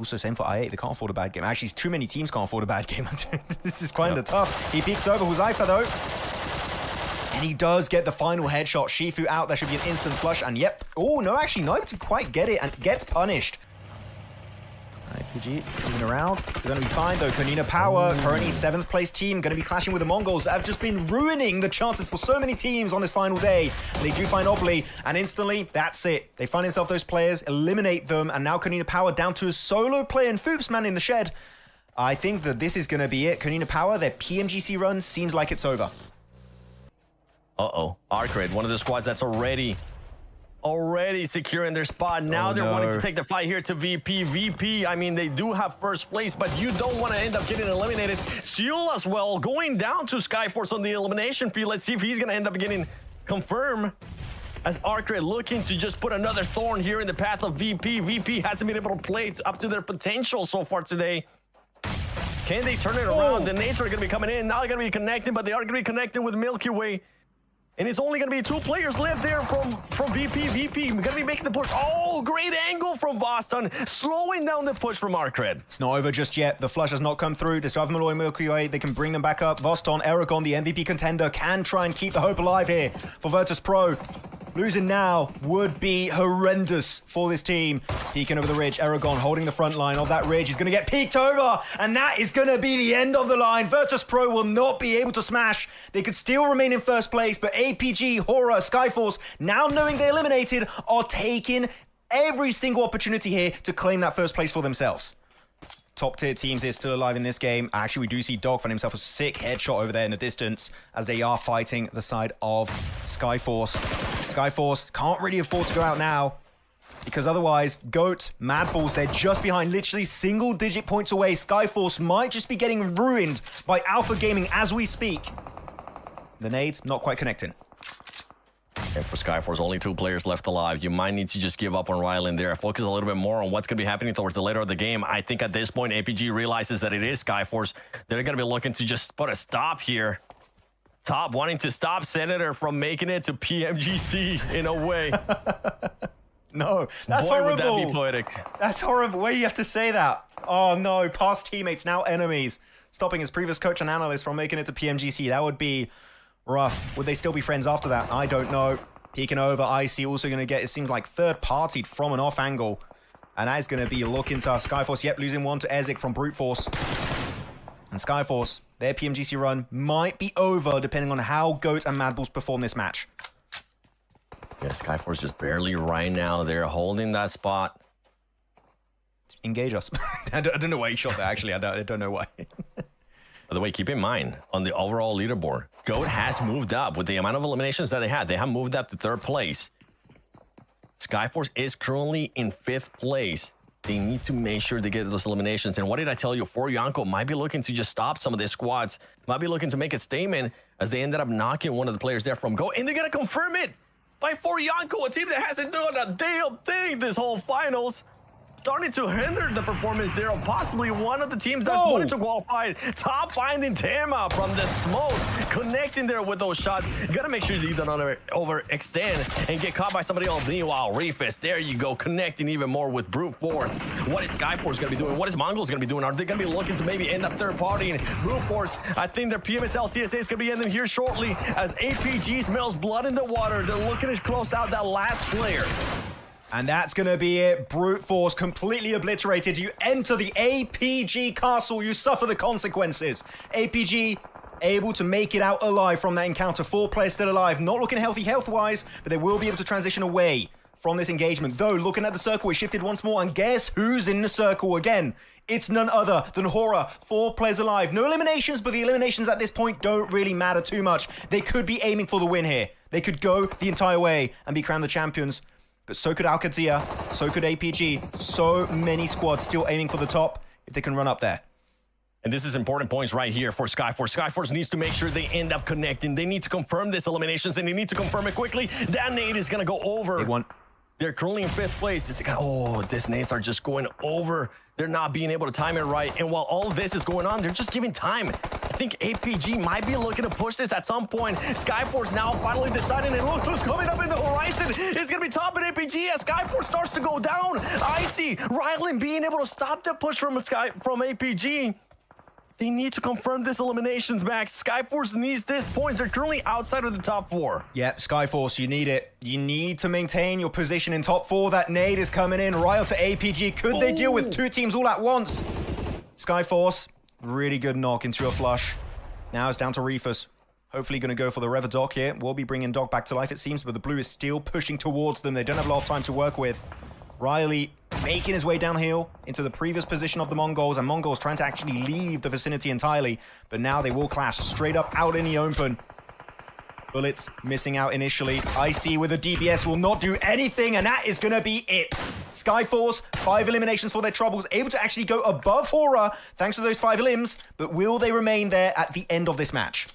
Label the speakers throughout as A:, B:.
A: Also, same for I8. They can't afford a bad game. Actually, too many teams can't afford a bad game. This is kind of tough. He peeks over Huzaifa, though. And he does get the final headshot. Shifu out. There should be an instant flush. And yep. Oh, no, actually, not able to quite get it and gets punished. IPG moving around. They're going to be fine, though. Konina Power, currently 7th place team, going to be clashing with the Mongols that have just been ruining the chances for so many teams on this final day. And they do find Obli, and instantly, that's it. They find themselves those players, eliminate them, and now Konina Power down to a solo player and Foops man in the shed. I think that this is going to be it. Konina Power, their PMGC run seems like it's over.
B: Uh-oh. Arcade, one of the squads that's already securing their spot. Now they're wanting to take the fight here to VP. VP, I mean, they do have first place, but you don't want to end up getting eliminated. Seoul as well, going down to Skyforce on the elimination field. Let's see if he's going to end up getting confirmed. As Arcade looking to just put another thorn here in the path of VP. VP hasn't been able to play up to their potential so far today. Can they turn it around? The nades are going to be coming in. Now they're going to be connecting, but they are going to be connecting with Milky Way. And it's only going to be 2 players left there from VP. VP going to be making the push. Oh, great angle from Boston, slowing down the push from Arcred.
A: It's not over just yet. The flush has not come through. They still have Malloy Milky Way. They can bring them back up. Voston, Aragon, the MVP contender, can try and keep the hope alive here for Virtus Pro. Losing now would be horrendous for this team. Peeking over the ridge. Aragon holding the front line of that ridge. He's going to get peeked over. And that is going to be the end of the line. Virtus Pro will not be able to smash. They could still remain in first place. But APG, Hora, Skyforce, now knowing they're eliminated, are taking every single opportunity here to claim that first place for themselves. Top tier teams here still alive in this game. Actually, we do see Dog find himself a sick headshot over there in the distance as they are fighting the side of Skyforce. Skyforce can't really afford to go out now because otherwise, Goat, Madballs, they're just behind, literally single-digit points away. Skyforce might just be getting ruined by Alpha Gaming as we speak. The nades not quite connecting.
B: And for Skyforce, only 2 players left alive. You might need to just give up on Ryland there. Focus a little bit more on what's going to be happening towards the later of the game. I think at this point, APG realizes that it is Skyforce. They're going to be looking to just put a stop here. Top wanting to stop Senator from making it to PMGC in a way.
A: No, that's horrible.
B: Would that be poetic.
A: That's horrible. Why do you have to say that? Oh no, past teammates, now enemies. Stopping his previous coach and analyst from making it to PMGC. That would be rough. Would they still be friends after that? I don't know. Peeking over, IC also going to get, it seems like, third-partied from an off angle. And that is going to be looking to Skyforce. Yep, losing one to Ezek from Brute Force. And Skyforce, their PMGC run might be over depending on how Goat and Madballs perform this match.
B: Yeah, Skyforce just barely right now. They're holding that spot.
A: Engage us. I don't know why he shot that, actually. I don't know why.
B: By the way, keep in mind, on the overall leaderboard, Goat has moved up with the amount of eliminations that they had. They have moved up to 3rd place. Skyforce is currently in 5th place. They need to make sure they get those eliminations. And what did I tell you? For Yanko might be looking to just stop some of their squads. Might be looking to make a statement as they ended up knocking one of the players there from Goat. And they're going to confirm it by For Yanko, a team that hasn't done a damn thing this whole finals. Starting to hinder the performance there of possibly one of the teams that wanted to qualify. Top finding Tama from the smoke, connecting there with those shots. You gotta make sure you don't overextend and get caught by somebody else. Meanwhile, Refist, there you go, connecting even more with Brute Force. What is Skyforce gonna be doing? What is Mongols gonna be doing? Are they gonna be looking to maybe end up third party? And Brute Force, I think their PMSL CSA is gonna be ending here shortly as APG smells blood in the water. They're looking to close out that last player.
A: And that's going to be it. Brute Force completely obliterated. You enter the APG castle. You suffer the consequences. APG able to make it out alive from that encounter. 4 players still alive. Not looking healthy health-wise, but they will be able to transition away from this engagement. Though, looking at the circle, it shifted once more. And guess who's in the circle again? It's none other than Hora. 4 players alive. No eliminations, but the eliminations at this point don't really matter too much. They could be aiming for the win here. They could go the entire way and be crowned the champions. But so could Alcazia, so could APG. So many squads still aiming for the top if they can run up there.
B: And this is important points right here for Skyforce. Skyforce needs to make sure they end up connecting. They need to confirm this eliminations, and they need to confirm it quickly. That nade is going to go over. They're currently in 5th place. It's like, oh, these nades are just going over. They're not being able to time it right. And while all of this is going on, they're just giving time. I think APG might be looking to push this at some point. Skyforce now finally deciding, and look who's coming up in the horizon. It's going to be top at APG as Skyforce starts to go down. Icy, Rylan being able to stop the push from APG. They need to confirm this eliminations, Max. Skyforce needs this points. They're currently outside of the top 4.
A: Yep, Skyforce, you need it. You need to maintain your position in top 4. That nade is coming in right up to APG. Could they deal with 2 teams all at once? Skyforce, really good knock into a flush. Now it's down to Reefus. Hopefully going to go for the Rever Doc here. We'll be bringing Doc back to life, it seems, but the blue is still pushing towards them. They don't have a lot of time to work with. Riley making his way downhill into the previous position of the Mongols, and Mongols trying to actually leave the vicinity entirely, but now they will clash straight up out in the open. Bullets missing out initially. Icy with a DBS will not do anything, and that is going to be it. Skyforce, 5 eliminations for their troubles, able to actually go above Hora thanks to those 5 elims, but will they remain there at the end of this match?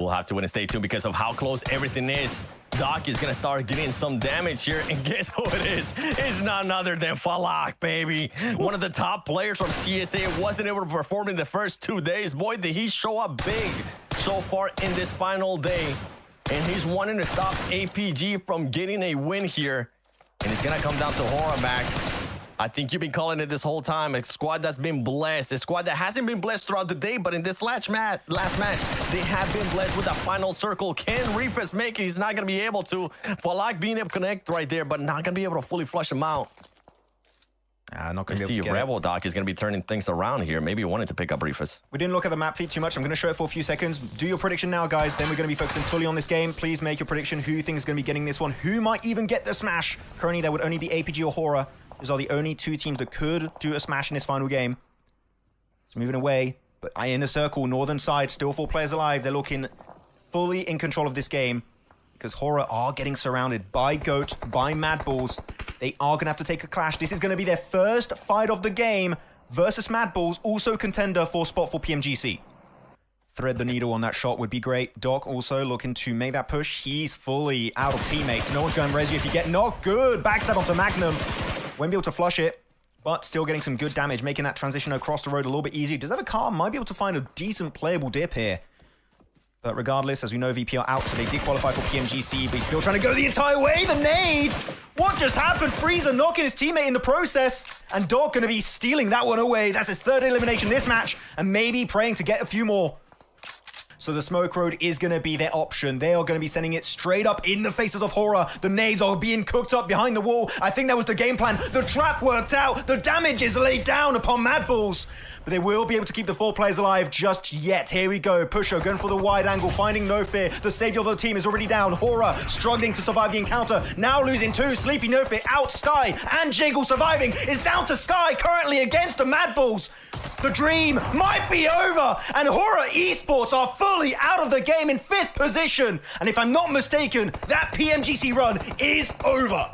B: We'll have to wait and stay tuned because of how close everything is. Doc is going to start getting some damage here, and guess who it is? It's none other than Falak, baby. One of the top players from CSA wasn't able to perform in the first 2 days. Boy, did he show up big so far in this final day. And he's wanting to stop APG from getting a win here. And it's going to come down to Hora, Max. I think you've been calling it this whole time. A squad that's been blessed. A squad that hasn't been blessed throughout the day, but in this last match, they have been blessed with a final circle. Can Reefus make it? He's not going to be able to. Falak being able to connect right there, but not going to be able to fully flush him out.
A: Not going to be able to get
B: Rebel Doc is going to be turning things around here. Maybe he wanted to pick up Reefus.
A: We didn't look at the map feed too much. I'm going to show it for a few seconds. Do your prediction now, guys. Then we're going to be focusing fully on this game. Please make your prediction. Who you think is going to be getting this one? Who might even get the smash? Currently, there would only be APG or Hora. Those are the only 2 teams that could do a smash in this final game. It's moving away, but inner circle, northern side, still 4 players alive. They're looking fully in control of this game because Hora are getting surrounded by Goat, by Mad Balls. They are going to have to take a clash. This is going to be their first fight of the game versus Mad Balls, also contender for spot for PMGC. Thread the needle on that shot would be great. Doc also looking to make that push. He's fully out of teammates. No one's going to res you if you get knocked. Good. Backstab onto Magnum. Won't be able to flush it, but still getting some good damage, making that transition across the road a little bit easier. Does have a car, might be able to find a decent playable dip here. But regardless, as we know, VP are out, so they did qualify for PMGC, but he's still trying to go the entire way. The nade! What just happened? Freezer knocking his teammate in the process, and Doc going to be stealing that one away. That's his 3rd elimination this match, and maybe praying to get a few more. So the smoke road is going to be their option. They are going to be sending it straight up in the faces of Hora. The nades are being cooked up behind the wall. I think that was the game plan. The trap worked out. The damage is laid down upon Mad Balls. But they will be able to keep the 4 players alive just yet. Here we go. Pusher going for the wide angle, finding no fear. The savior of the team is already down. Hora struggling to survive the encounter. Now losing 2. Sleepy no fear out. Sky and Jiggle surviving. Is down to Sky currently against the Mad Balls. The dream might be over, and Hora Esports are fully out of the game in 5th position. And if I'm not mistaken, that PMGC run is over.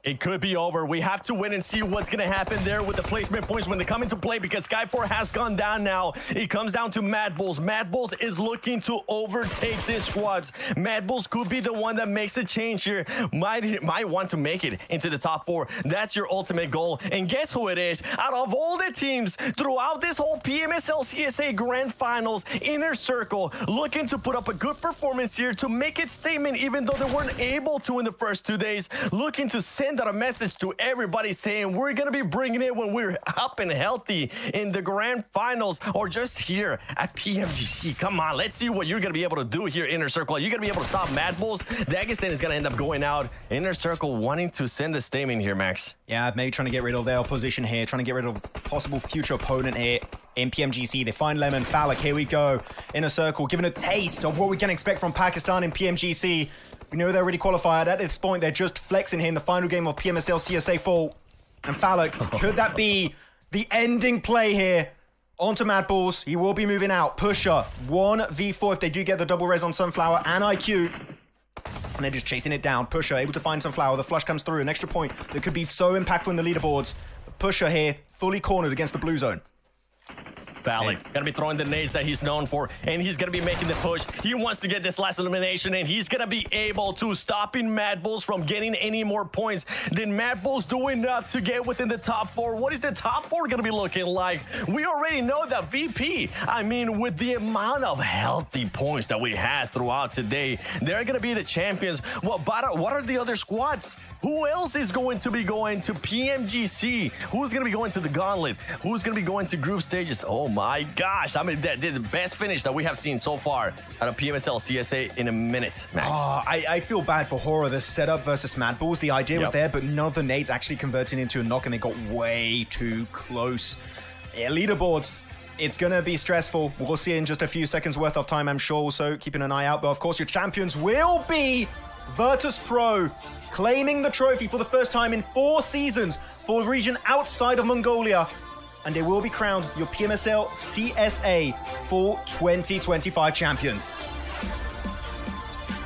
B: It could be over. We have to wait and see what's going to happen there with the placement points when they come into play, because Sky4 has gone down now. It comes down to Mad Bulls. Mad Bulls is looking to overtake this squads. Mad Bulls could be the one that makes a change here. Might want to make it into the top 4. That's your ultimate goal. And guess who it is? Out of all the teams throughout this whole PMSL CSA Grand Finals, Inner Circle looking to put up a good performance here to make its statement, even though they weren't able to in the first 2 days. Looking to send out a message to everybody saying we're going to be bringing it when we're up and healthy in the Grand Finals or just here at PMGC. Come on, let's see what you're going to be able to do here, Inner Circle. You're going to be able to stop Mad Bulls. Dagestan is going to end up going out. Inner Circle wanting to send a statement here, Max.
A: Yeah, maybe trying to get rid of their opposition here, trying to get rid of possible future opponent here in PMGC. They find Lemon, Falak, here we go. Inner Circle giving a taste of what we can expect from Pakistan in PMGC. We know they're already qualified. At this point, they're just flexing here in the final game of PMSL CSA Fall. And Falak, could that be the ending play here? Onto Mad Balls. He will be moving out. Pusher, 1v4 if they do get the double res on Sunflower and IQ. And they're just chasing it down. Pusher able to find Sunflower. The flush comes through. An extra point that could be so impactful in the leaderboards. Pusher here, fully cornered against the blue zone.
B: Valid. Gonna be throwing the nades that he's known for, and he's gonna be making the push. He wants to get this last elimination, and he's gonna be able to stopping Mad Bulls from getting any more points. Then Mad Bulls do enough to get within the top 4. What is the top 4 gonna be looking like? We already know that VP, I mean, with the amount of healthy points that we had throughout today, they're gonna be the champions. What are the other squads? Who else is going to be going to PMGC? Who's going to be going to the Gauntlet? Who's going to be going to group stages? Oh my gosh. I mean, that did the best finish that we have seen so far out of PMSL CSA in a minute, Max.
A: Oh, I feel bad for Hora. The setup versus Mad Bulls, the idea was there, but none of the nades actually converting into a knock, and they got way too close. Yeah, leaderboards. It's going to be stressful. We'll see in just a few seconds worth of time, I'm sure. So keeping an eye out. But of course, your champions will be Virtus Pro, claiming the trophy for the first time in 4 seasons for a region outside of Mongolia. And they will be crowned your PMSL CSA Fall 2025 champions.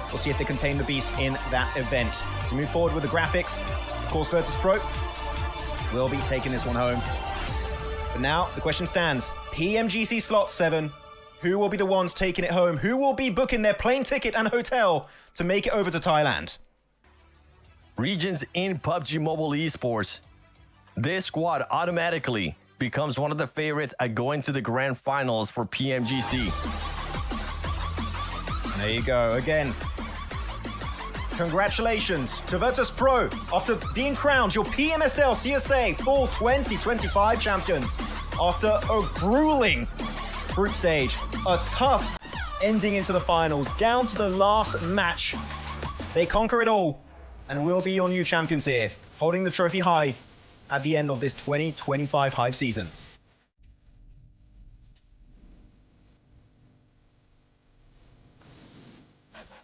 A: We'll see if they contain the beast in that event. To move forward with the graphics, of course, Virtus Pro will be taking this one home. But now the question stands. PMGC slot 7. Who will be the ones taking it home? Who will be booking their plane ticket and hotel to make it over to Thailand?
B: Regions in PUBG Mobile Esports. This squad automatically becomes one of the favorites at going to the grand finals for PMGC.
A: There you go. Again, congratulations to Vertus Pro after being crowned your PMSL CSA Fall 2025 champions after a grueling group stage, a tough ending into the finals, down to the last match. They conquer it all and will be your new champions here, holding the trophy high at the end of this 2025 Hive season.